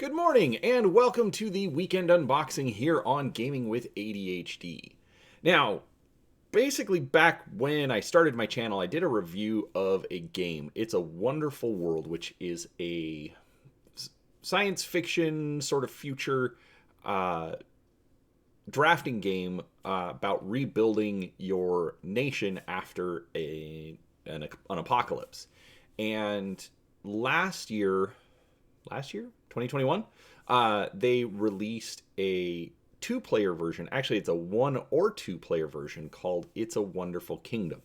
Good morning, and welcome to the weekend unboxing here on Gaming with ADHD. Now, basically, back when I started my channel, I did a review of a game. It's a Wonderful World, which is a science fiction sort of future uh, drafting game about rebuilding your nation after an apocalypse. And last year 2021, they released a two-player version. Actually, it's a one or two-player version called It's a Wonderful Kingdom.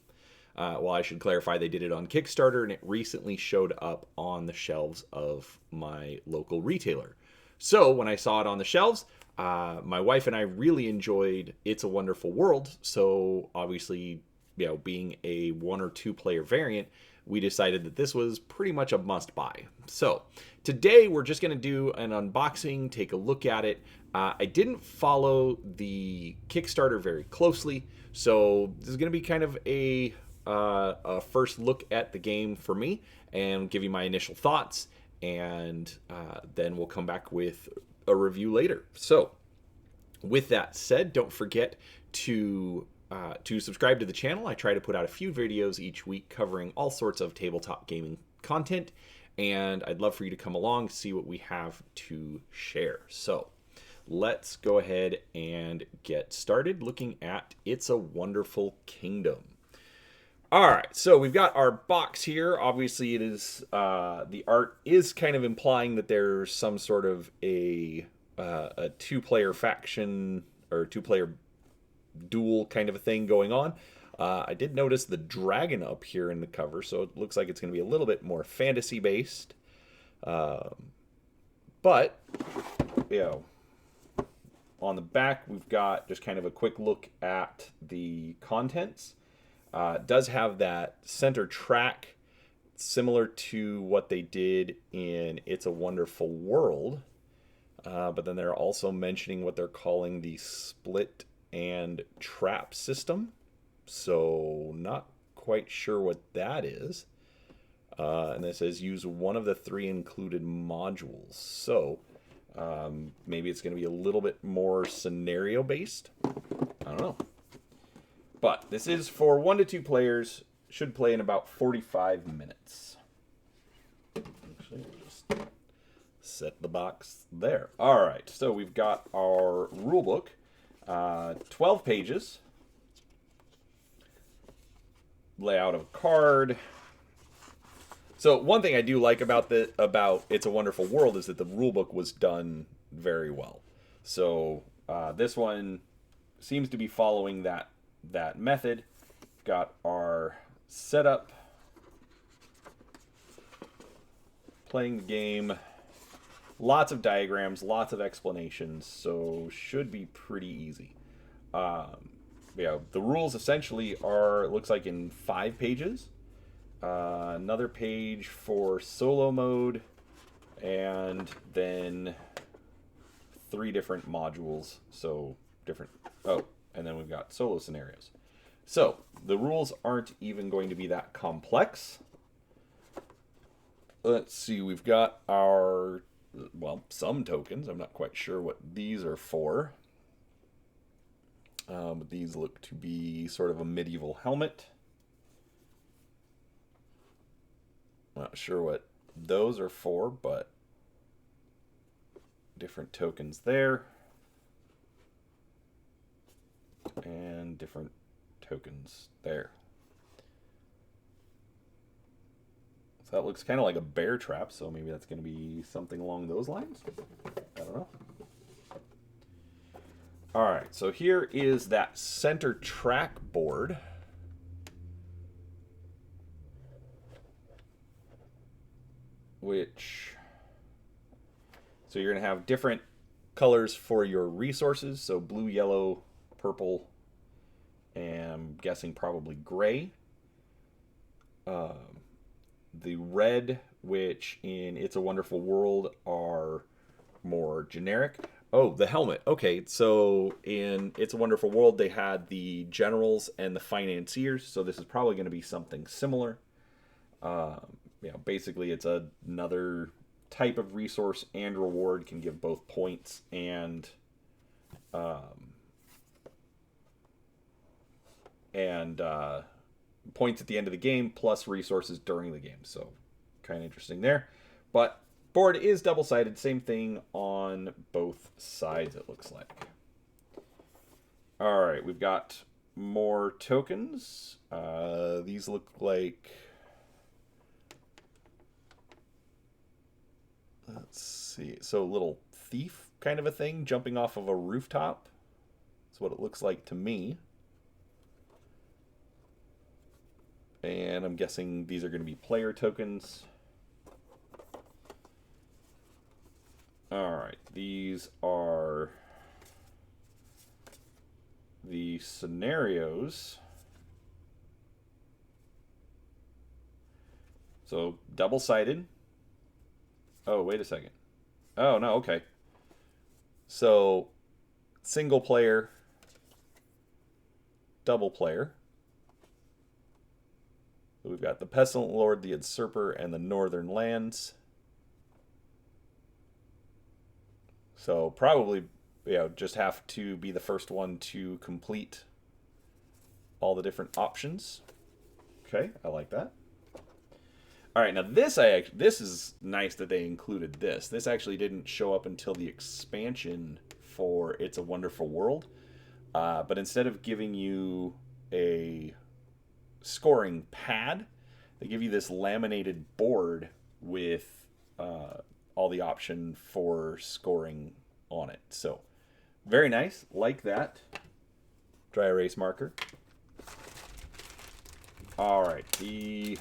Well, I should clarify, they did it on Kickstarter, and it recently showed up on the shelves of my local retailer. So when I saw it on the shelves, my wife and I really enjoyed It's a Wonderful World. So obviously, being a one or two player variant, we decided that this was pretty much a must buy. So today we're just going to do an unboxing, take a look at it. I didn't follow the Kickstarter very closely, so this is going to be kind of a first look at the game for me and give you my initial thoughts, and then we'll come back with a review later. So with that said, don't forget to subscribe to the channel. I try to put out a few videos each week covering all sorts of tabletop gaming content, and I'd love for you to come along, see what we have to share. So let's go ahead and get started looking at It's a Wonderful Kingdom. All right, so we've got our box here. Obviously, it is the art is kind of implying that there's some sort of a two-player faction or two-player duel kind of a thing going on. I did notice the dragon up here in the cover, so it looks like it's going to be a little bit more fantasy based. But, on the back, we've got just kind of a quick look at the contents. It does have that center track, similar to what they did in It's a Wonderful World. But then they're also mentioning what they're calling the split and trap system. So not quite sure what that is. And it says use one of the three included modules. So maybe it's going to be a little bit more scenario based. I don't know. But this is for 1 to 2 players. Should play in about 45 minutes. Actually, we'll just set the box there. All right, so we've got our rule book. 12 pages. Layout of a card. So one thing I do like about It's a Wonderful World is that the rulebook was done very well. So this one seems to be following that method. Got our setup, playing the game, lots of diagrams, lots of explanations, so should be pretty easy. The rules essentially are, it looks like, in 5 pages. Another page for solo mode, and then 3 different modules. So different. Oh, and then we've got solo scenarios. So the rules aren't even going to be that complex. Let's see. We've got our, some tokens. I'm not quite sure what these are for. But these look to be sort of a medieval helmet. Not sure what those are for, but different tokens there. And different tokens there. So that looks kind of like a bear trap, so maybe that's going to be something along those lines. I don't know. All right, so here is that center track board. So you're going to have different colors for your resources. So blue, yellow, purple, and I'm guessing probably gray. The red, which in It's a Wonderful World are more generic. Oh, the helmet. Okay, so in It's a Wonderful World, they had the generals and the financiers, so this is probably going to be something similar. Basically, it's another type of resource and reward can give both points and and points at the end of the game plus resources during the game. So kind of interesting there. But board is double-sided. Same thing on both sides, it looks like. All right, we've got more tokens. These look like... Let's see. So a little thief kind of a thing jumping off of a rooftop. That's what it looks like to me. And I'm guessing these are going to be player tokens. All right, these are the scenarios. So double-sided. Oh, wait a second. Oh, no, okay. So single player, double player. So we've got the Pestilent Lord, the Usurper, and the Northern Lands. So probably, just have to be the first one to complete all the different options. Okay, I like that. All right, now this is nice that they included this. This actually didn't show up until the expansion for It's a Wonderful World. But instead of giving you a scoring pad, they give you this laminated board with all the option for scoring on it. So very nice, like that. Dry erase marker. All right, the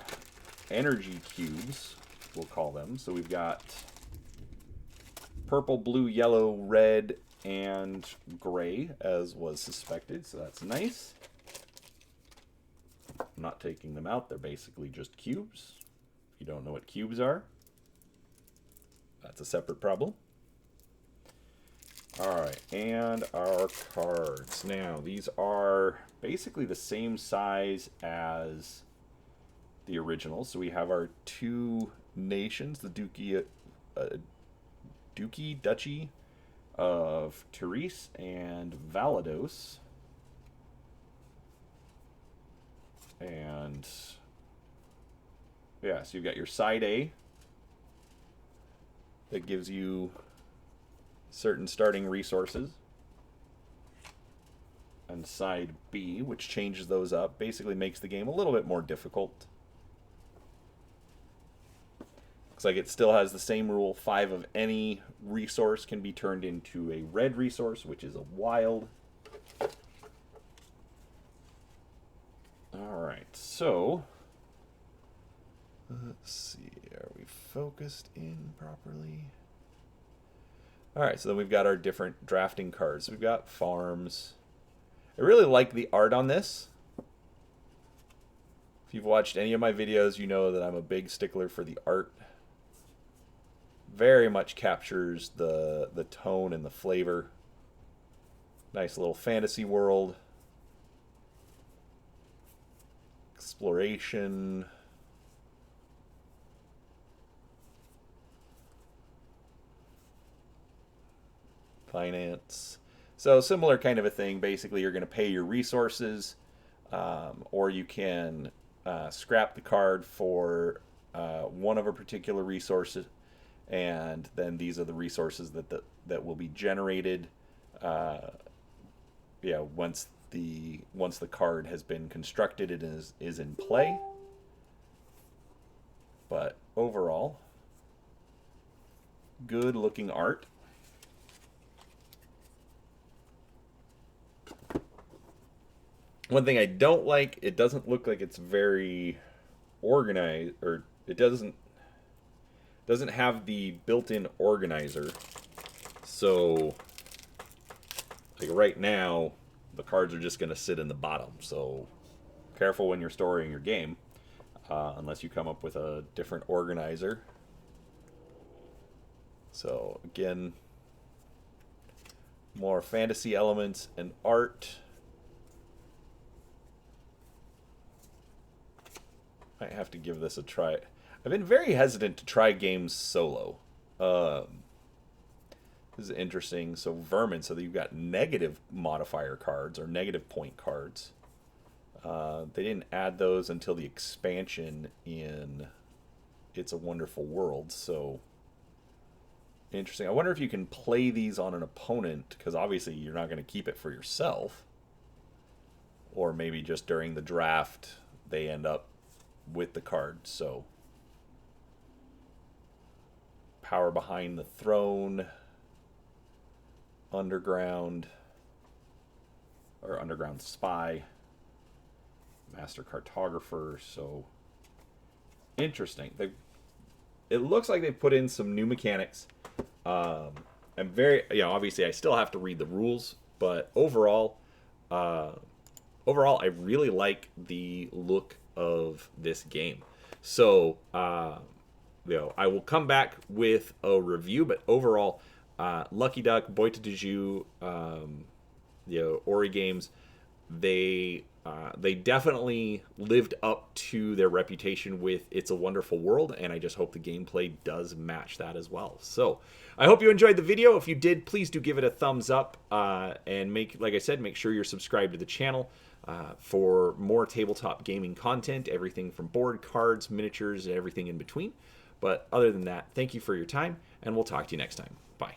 energy cubes, we'll call them. So we've got purple, blue, yellow, red, and gray, as was suspected. So that's nice. I'm not taking them out. They're basically just cubes. If you don't know what cubes are, that's a separate problem. All right, and our cards. Now, these are basically the same size as the original. So we have our two nations, the Duchy of Therese and Valados. And yeah, so you've got your side A that gives you certain starting resources, and side B, which changes those up, basically makes the game a little bit more difficult. Looks like it still has the same rule. 5 of any resource can be turned into a red resource, which is a wild. Alright, so let's see, are we focused in properly? Alright, so then we've got our different drafting cards. We've got farms. I really like the art on this. If you've watched any of my videos, you know that I'm a big stickler for the art. Very much captures the tone and the flavor. Nice little fantasy world. Exploration. Finance. So similar kind of a thing. Basically, you're going to pay your resources, or you can scrap the card for one of a particular resource, and then these are the resources that will be generated. Once the card has been constructed, it is in play. But overall, good looking art. One thing I don't like, it doesn't look like it's very organized, or it doesn't have the built-in organizer. So like right now, the cards are just going to sit in the bottom. So careful when you're storing your game, unless you come up with a different organizer. So again, more fantasy elements and art. Might have to give this a try. I've been very hesitant to try games solo. This is interesting. So Vermin, so you've got negative modifier cards or negative point cards. They didn't add those until the expansion in It's a Wonderful World, so interesting. I wonder if you can play these on an opponent, because obviously you're not going to keep it for yourself. Or maybe just during the draft they end up with the card. So Power Behind the Throne, Underground, or Underground Spy, Master Cartographer. So interesting. It looks like they put in some new mechanics. I'm very, obviously I still have to read the rules, but overall, I really like the look of this game. So, I will come back with a review, but overall, Lucky Duck, Boita de Jeu, Ori Games, they definitely lived up to their reputation with It's a Wonderful World, and I just hope the gameplay does match that as well. So I hope you enjoyed the video. If you did, please do give it a thumbs up, and like I said, make sure you're subscribed to the channel for more tabletop gaming content, everything from board, cards, miniatures, and everything in between. But other than that, thank you for your time, and we'll talk to you next time. Bye.